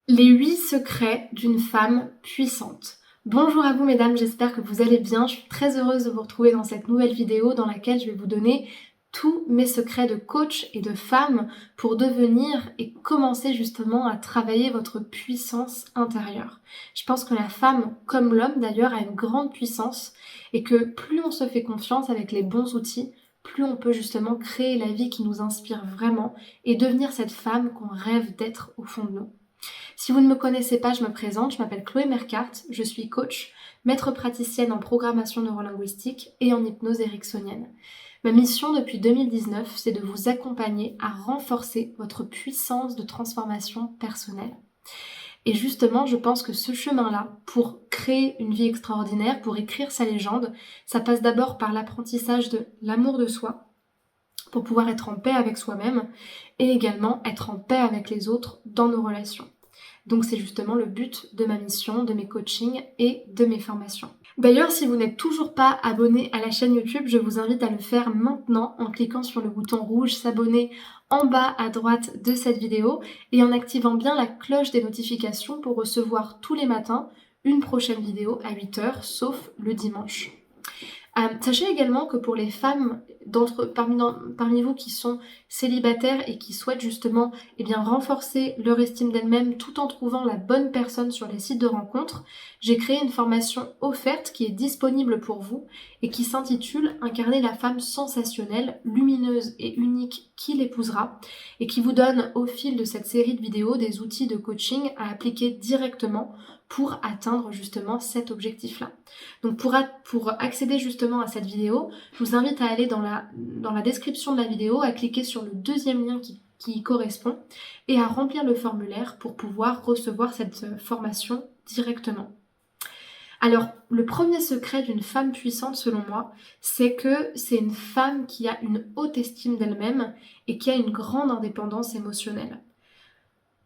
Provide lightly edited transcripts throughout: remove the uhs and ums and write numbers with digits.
Les 8 secrets d'une femme puissante. Bonjour à vous mesdames, j'espère que vous allez bien. Je suis très heureuse de vous retrouver dans cette nouvelle vidéo dans laquelle je vais vous donner tous mes secrets de coach et de femme pour devenir et commencer justement à travailler votre puissance intérieure. Je pense que la femme, comme l'homme d'ailleurs, a une grande puissance et que plus on se fait confiance avec les bons outils, plus on peut justement créer la vie qui nous inspire vraiment et devenir cette femme qu'on rêve d'être au fond de nous. Si vous ne me connaissez pas, je me présente, je m'appelle Chloé Mercart, je suis coach, maître praticienne en programmation neurolinguistique et en hypnose ericksonienne. Ma mission depuis 2019, c'est de vous accompagner à renforcer votre puissance de transformation personnelle. Et justement, je pense que ce chemin-là, pour créer une vie extraordinaire, pour écrire sa légende, ça passe d'abord par l'apprentissage de l'amour de soi, pour pouvoir être en paix avec soi-même et également être en paix avec les autres dans nos relations. Donc c'est justement le but de ma mission, de mes coachings et de mes formations. D'ailleurs, si vous n'êtes toujours pas abonné à la chaîne YouTube, je vous invite à le faire maintenant en cliquant sur le bouton rouge s'abonner en bas à droite de cette vidéo et en activant bien la cloche des notifications pour recevoir tous les matins une prochaine vidéo à 8h, sauf le dimanche. Sachez également que pour les femmes parmi vous qui sont célibataires et qui souhaitent justement renforcer leur estime d'elles-mêmes tout en trouvant la bonne personne sur les sites de rencontres, j'ai créé une formation offerte qui est disponible pour vous et qui s'intitule Incarner la femme sensationnelle, lumineuse et unique qui l'épousera et qui vous donne au fil de cette série de vidéos des outils de coaching à appliquer directement pour atteindre justement cet objectif-là. Donc pour accéder justement à cette vidéo, je vous invite à aller dans la description de la vidéo, à cliquer sur le deuxième lien qui y correspond et à remplir le formulaire pour pouvoir recevoir cette formation directement. Alors, le premier secret d'une femme puissante selon moi, c'est que c'est une femme qui a une haute estime d'elle-même et qui a une grande indépendance émotionnelle.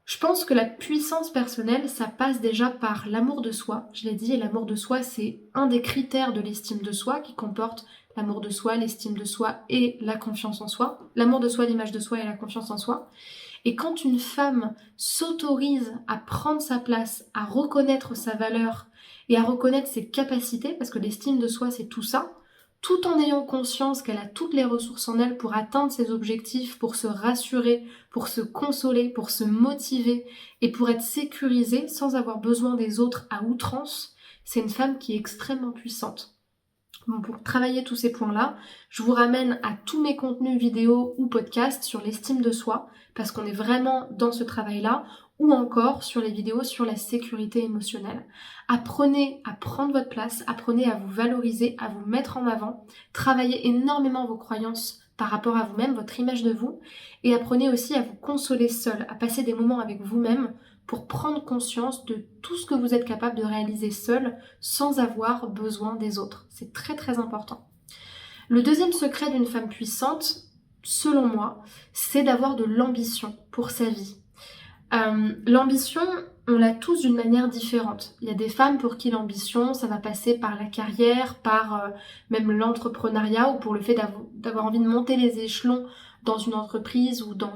Je pense que la puissance personnelle, ça passe déjà par l'amour de soi. Je l'ai dit, et l'amour de soi, c'est un des critères de l'estime de soi qui comporte l'amour de soi, l'estime de soi et la confiance en soi. L'amour de soi, l'image de soi et la confiance en soi. Et quand une femme s'autorise à prendre sa place, à reconnaître sa valeur et à reconnaître ses capacités, parce que l'estime de soi, c'est tout ça, tout en ayant conscience qu'elle a toutes les ressources en elle pour atteindre ses objectifs, pour se rassurer, pour se consoler, pour se motiver et pour être sécurisée sans avoir besoin des autres à outrance, c'est une femme qui est extrêmement puissante. Bon, pour travailler tous ces points-là, je vous ramène à tous mes contenus vidéo ou podcasts sur l'estime de soi, parce qu'on est vraiment dans ce travail-là, ou encore sur les vidéos sur la sécurité émotionnelle. Apprenez à prendre votre place, apprenez à vous valoriser, à vous mettre en avant, travaillez énormément vos croyances par rapport à vous-même, votre image de vous, et apprenez aussi à vous consoler seul, à passer des moments avec vous-même pour prendre conscience de tout ce que vous êtes capable de réaliser seul sans avoir besoin des autres. C'est très très important. Le deuxième secret d'une femme puissante, selon moi, c'est d'avoir de l'ambition pour sa vie. L'ambition, on l'a tous d'une manière différente. Il y a des femmes pour qui l'ambition, ça va passer par la carrière, par même l'entrepreneuriat ou pour le fait d'avoir envie de monter les échelons dans une entreprise ou dans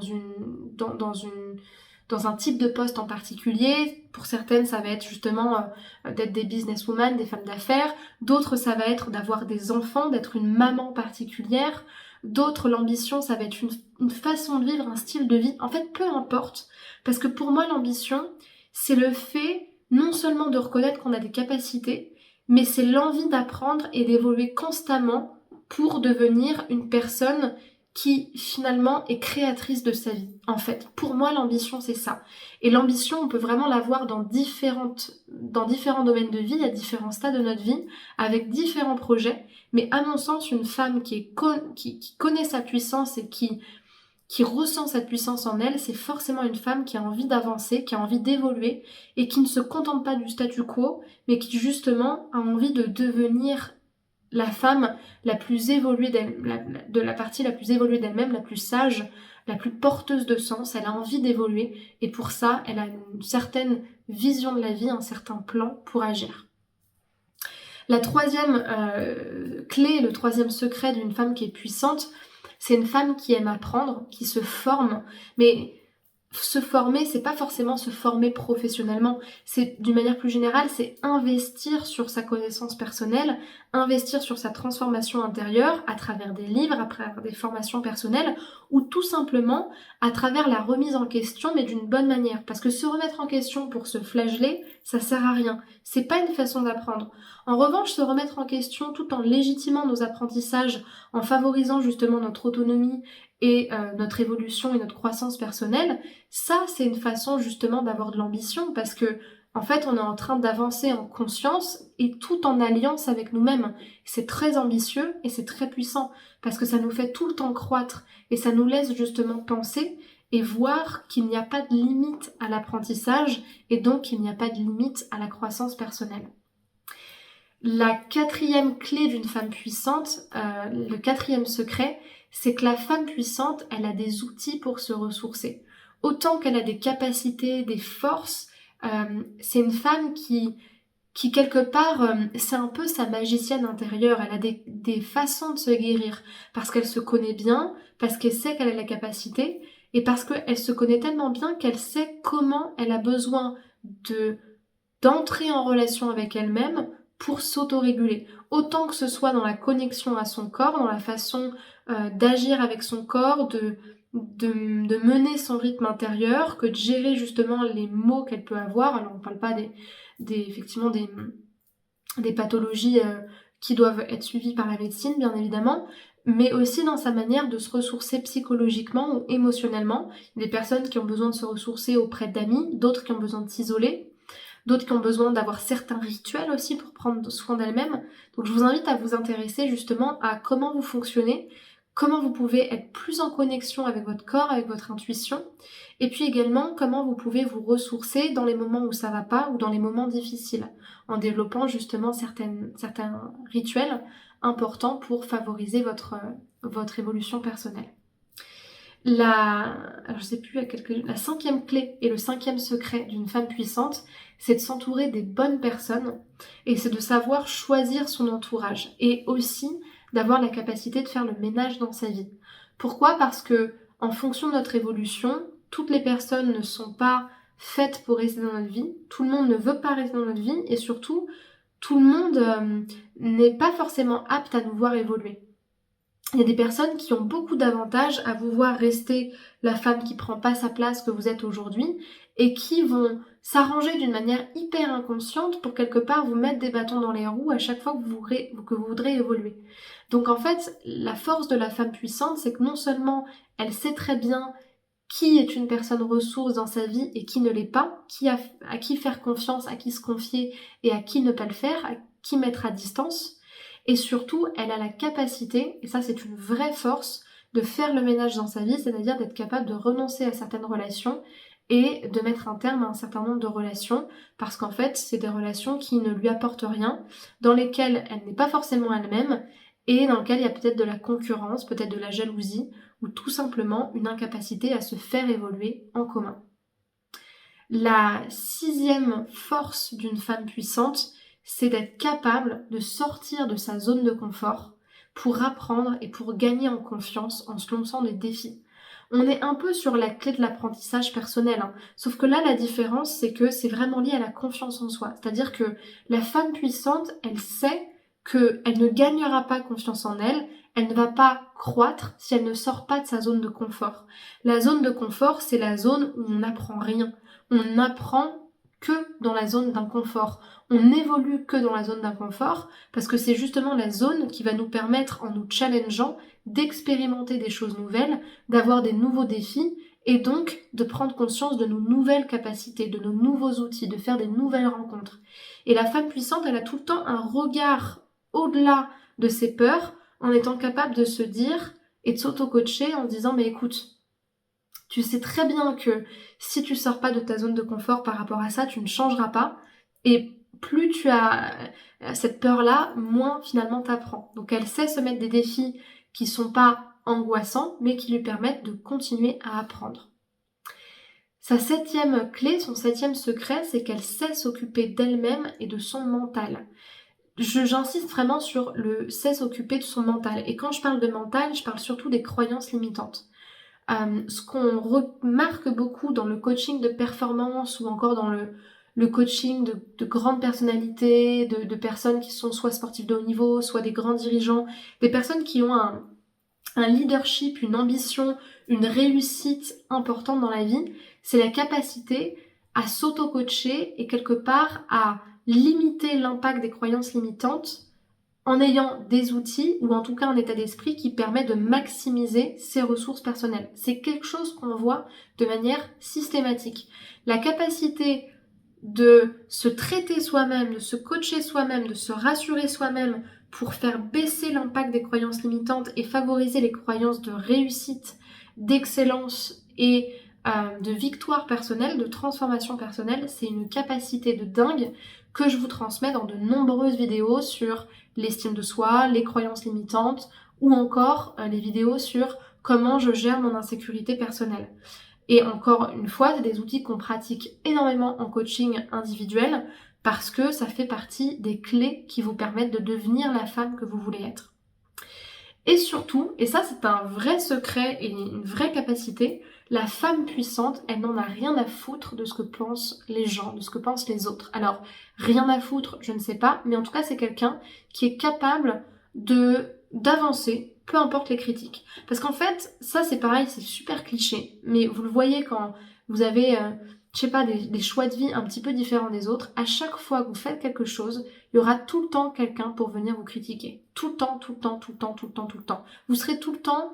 un type de poste en particulier. Pour certaines, ça va être justement d'être des businesswomen, des femmes d'affaires. D'autres, ça va être d'avoir des enfants, d'être une maman particulière. D'autres, l'ambition, ça va être une façon de vivre, un style de vie. En fait, peu importe. Parce que pour moi, l'ambition, c'est le fait non seulement de reconnaître qu'on a des capacités, mais c'est l'envie d'apprendre et d'évoluer constamment pour devenir une personne qui finalement est créatrice de sa vie. En fait, pour moi, l'ambition, c'est ça. Et l'ambition, on peut vraiment l'avoir dans différents domaines de vie, à différents stades de notre vie, avec différents projets. Mais à mon sens, une femme qui connaît sa puissance et qui ressent cette puissance en elle, c'est forcément une femme qui a envie d'avancer, qui a envie d'évoluer et qui ne se contente pas du statu quo, mais qui justement a envie de devenir la femme la plus évoluée de la partie la plus évoluée d'elle-même, la plus sage, la plus porteuse de sens. Elle a envie d'évoluer et pour ça, elle a une certaine vision de la vie, un certain plan pour agir. La troisième clé, le troisième secret d'une femme qui est puissante, c'est une femme qui aime apprendre, qui se forme, mais se former, c'est pas forcément se former professionnellement, c'est d'une manière plus générale, c'est investir sur sa connaissance personnelle, investir sur sa transformation intérieure à travers des livres, à travers des formations personnelles ou tout simplement à travers la remise en question mais d'une bonne manière. Parce que se remettre en question pour se flageller, ça sert à rien. C'est pas une façon d'apprendre. En revanche, se remettre en question tout en légitimant nos apprentissages, en favorisant justement notre autonomie et notre évolution et notre croissance personnelle, ça c'est une façon justement d'avoir de l'ambition parce que en fait on est en train d'avancer en conscience et tout en alliance avec nous-mêmes. C'est très ambitieux et c'est très puissant parce que ça nous fait tout le temps croître et ça nous laisse justement penser et voir qu'il n'y a pas de limite à l'apprentissage et donc qu'il n'y a pas de limite à la croissance personnelle. La quatrième clé d'une femme puissante, le quatrième secret, c'est que la femme puissante, elle a des outils pour se ressourcer. Autant qu'elle a des capacités, des forces, c'est une femme qui quelque part, c'est un peu sa magicienne intérieure. Elle a des façons de se guérir parce qu'elle se connaît bien, parce qu'elle sait qu'elle a la capacité et parce qu'elle se connaît tellement bien qu'elle sait comment elle a besoin d'entrer en relation avec elle-même pour s'autoréguler. Autant que ce soit dans la connexion à son corps, dans la façon d'agir avec son corps, de mener son rythme intérieur, que de gérer justement les maux qu'elle peut avoir. Alors on ne parle pas effectivement des pathologies qui doivent être suivies par la médecine, bien évidemment, mais aussi dans sa manière de se ressourcer psychologiquement ou émotionnellement. Il y a des personnes qui ont besoin de se ressourcer auprès d'amis, d'autres qui ont besoin de s'isoler, d'autres qui ont besoin d'avoir certains rituels aussi pour prendre soin d'elles-mêmes. Donc je vous invite à vous intéresser justement à comment vous fonctionnez, comment vous pouvez être plus en connexion avec votre corps, avec votre intuition, et puis également comment vous pouvez vous ressourcer dans les moments où ça va pas ou dans les moments difficiles, en développant justement certains rituels importants pour favoriser votre évolution personnelle. Alors je sais plus la cinquième clé et le cinquième secret d'une femme puissante, c'est de s'entourer des bonnes personnes et c'est de savoir choisir son entourage et aussi d'avoir la capacité de faire le ménage dans sa vie. Pourquoi ? Parce que en fonction de notre évolution, toutes les personnes ne sont pas faites pour rester dans notre vie, tout le monde ne veut pas rester dans notre vie et surtout tout le monde n'est pas forcément apte à nous voir évoluer. Il y a des personnes qui ont beaucoup d'avantages à vous voir rester la femme qui prend pas sa place que vous êtes aujourd'hui et qui vont s'arranger d'une manière hyper inconsciente pour quelque part vous mettre des bâtons dans les roues à chaque fois que vous voudrez évoluer. Donc en fait, la force de la femme puissante, c'est que non seulement elle sait très bien qui est une personne ressource dans sa vie et qui ne l'est pas, à qui faire confiance, à qui se confier et à qui ne pas le faire, à qui mettre à distance. Et surtout, elle a la capacité, et ça c'est une vraie force, de faire le ménage dans sa vie, c'est-à-dire d'être capable de renoncer à certaines relations et de mettre un terme à un certain nombre de relations, parce qu'en fait, c'est des relations qui ne lui apportent rien, dans lesquelles elle n'est pas forcément elle-même, et dans lesquelles il y a peut-être de la concurrence, peut-être de la jalousie, ou tout simplement une incapacité à se faire évoluer en commun. La sixième force d'une femme puissante, c'est d'être capable de sortir de sa zone de confort pour apprendre et pour gagner en confiance en se lançant des défis. On est un peu sur la clé de l'apprentissage personnel, sauf que là la différence c'est que c'est vraiment lié à la confiance en soi. C'est-à-dire que la femme puissante, elle sait qu'elle ne gagnera pas confiance en elle, elle ne va pas croître si elle ne sort pas de sa zone de confort. La zone de confort, c'est la zone où on n'apprend rien. On n'apprend que dans la zone d'inconfort. On n'évolue que dans la zone d'inconfort parce que c'est justement la zone qui va nous permettre, en nous challengeant, d'expérimenter des choses nouvelles, d'avoir des nouveaux défis et donc de prendre conscience de nos nouvelles capacités, de nos nouveaux outils, de faire des nouvelles rencontres. Et la femme puissante, elle a tout le temps un regard au-delà de ses peurs en étant capable de se dire et de s'auto-coacher en se disant mais écoute, tu sais très bien que si tu sors pas de ta zone de confort par rapport à ça, tu ne changeras pas. Et plus tu as cette peur-là, moins finalement t'apprends. Donc elle sait se mettre des défis qui sont pas angoissants, mais qui lui permettent de continuer à apprendre. Sa septième clé, son septième secret, c'est qu'elle sait s'occuper d'elle-même et de son mental. J'insiste vraiment sur le sait s'occuper de son mental. Et quand je parle de mental, je parle surtout des croyances limitantes. Ce qu'on remarque beaucoup dans le coaching de performance ou encore dans le coaching de grandes personnalités, de personnes qui sont soit sportives de haut niveau, soit des grands dirigeants, des personnes qui ont un leadership, une ambition, une réussite importante dans la vie, c'est la capacité à s'auto-coacher et quelque part à limiter l'impact des croyances limitantes en ayant des outils ou en tout cas un état d'esprit qui permet de maximiser ses ressources personnelles. C'est quelque chose qu'on voit de manière systématique. La capacité de se traiter soi-même, de se coacher soi-même, de se rassurer soi-même pour faire baisser l'impact des croyances limitantes et favoriser les croyances de réussite, d'excellence et de victoire personnelle, de transformation personnelle, c'est une capacité de dingue que je vous transmets dans de nombreuses vidéos sur l'estime de soi, les croyances limitantes ou encore les vidéos sur comment je gère mon insécurité personnelle. Et encore une fois, c'est des outils qu'on pratique énormément en coaching individuel parce que ça fait partie des clés qui vous permettent de devenir la femme que vous voulez être. Et surtout, et ça c'est un vrai secret et une vraie capacité, la femme puissante, elle n'en a rien à foutre de ce que pensent les gens, de ce que pensent les autres. Alors, rien à foutre, je ne sais pas, mais en tout cas c'est quelqu'un qui est capable d'avancer, peu importe les critiques. Parce qu'en fait, ça c'est pareil, c'est super cliché, mais vous le voyez quand vous avez, je sais pas, des choix de vie un petit peu différents des autres, à chaque fois que vous faites quelque chose, il y aura tout le temps quelqu'un pour venir vous critiquer. Tout le temps, tout le temps, tout le temps, tout le temps, tout le temps. Vous serez tout le temps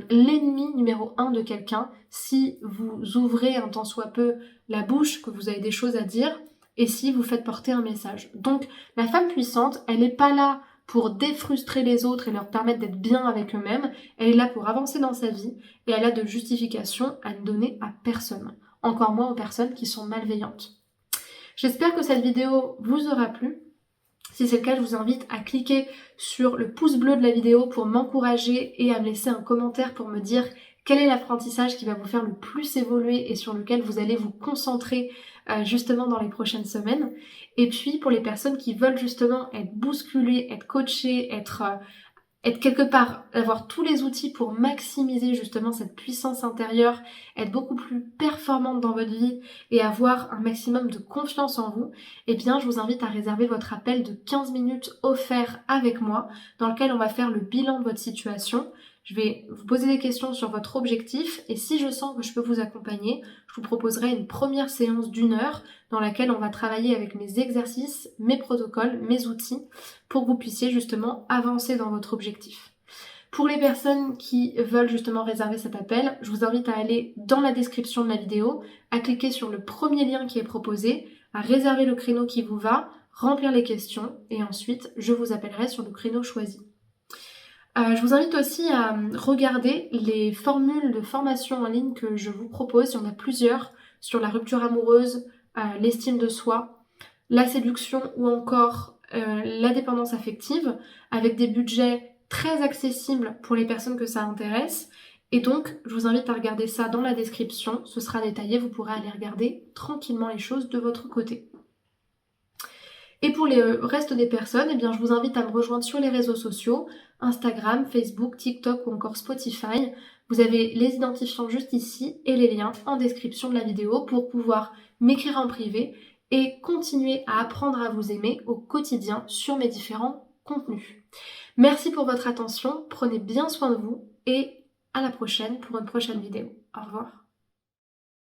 l'ennemi numéro 1 de quelqu'un si vous ouvrez un tant soit peu la bouche, que vous avez des choses à dire, et si vous faites porter un message. Donc, la femme puissante, elle n'est pas là pour défrustrer les autres et leur permettre d'être bien avec eux-mêmes, elle est là pour avancer dans sa vie, et elle a de justification à ne donner à personne. Encore moins aux personnes qui sont malveillantes. J'espère que cette vidéo vous aura plu. Si c'est le cas, je vous invite à cliquer sur le pouce bleu de la vidéo pour m'encourager et à me laisser un commentaire pour me dire quel est l'apprentissage qui va vous faire le plus évoluer et sur lequel vous allez vous concentrer justement dans les prochaines semaines. Et puis pour les personnes qui veulent justement être bousculées, être coachées, être quelque part, avoir tous les outils pour maximiser justement cette puissance intérieure, être beaucoup plus performante dans votre vie et avoir un maximum de confiance en vous, eh bien je vous invite à réserver votre appel de 15 minutes offert avec moi dans lequel on va faire le bilan de votre situation. Je vais vous poser des questions sur votre objectif et si je sens que je peux vous accompagner, je vous proposerai une première séance d'1 heure dans laquelle on va travailler avec mes exercices, mes protocoles, mes outils pour que vous puissiez justement avancer dans votre objectif. Pour les personnes qui veulent justement réserver cet appel, je vous invite à aller dans la description de la vidéo, à cliquer sur le premier lien qui est proposé, à réserver le créneau qui vous va, remplir les questions et ensuite je vous appellerai sur le créneau choisi. Je vous invite aussi à regarder les formules de formation en ligne que je vous propose. Il y en a plusieurs sur la rupture amoureuse, l'estime de soi, la séduction ou encore la dépendance affective avec des budgets très accessibles pour les personnes que ça intéresse. Et donc, je vous invite à regarder ça dans la description. Ce sera détaillé, vous pourrez aller regarder tranquillement les choses de votre côté. Et pour le reste des personnes, eh bien, je vous invite à me rejoindre sur les réseaux sociaux, Instagram, Facebook, TikTok ou encore Spotify. Vous avez les identifiants juste ici et les liens en description de la vidéo pour pouvoir m'écrire en privé et continuer à apprendre à vous aimer au quotidien sur mes différents contenus. Merci pour votre attention, prenez bien soin de vous et à la prochaine pour une prochaine vidéo. Au revoir.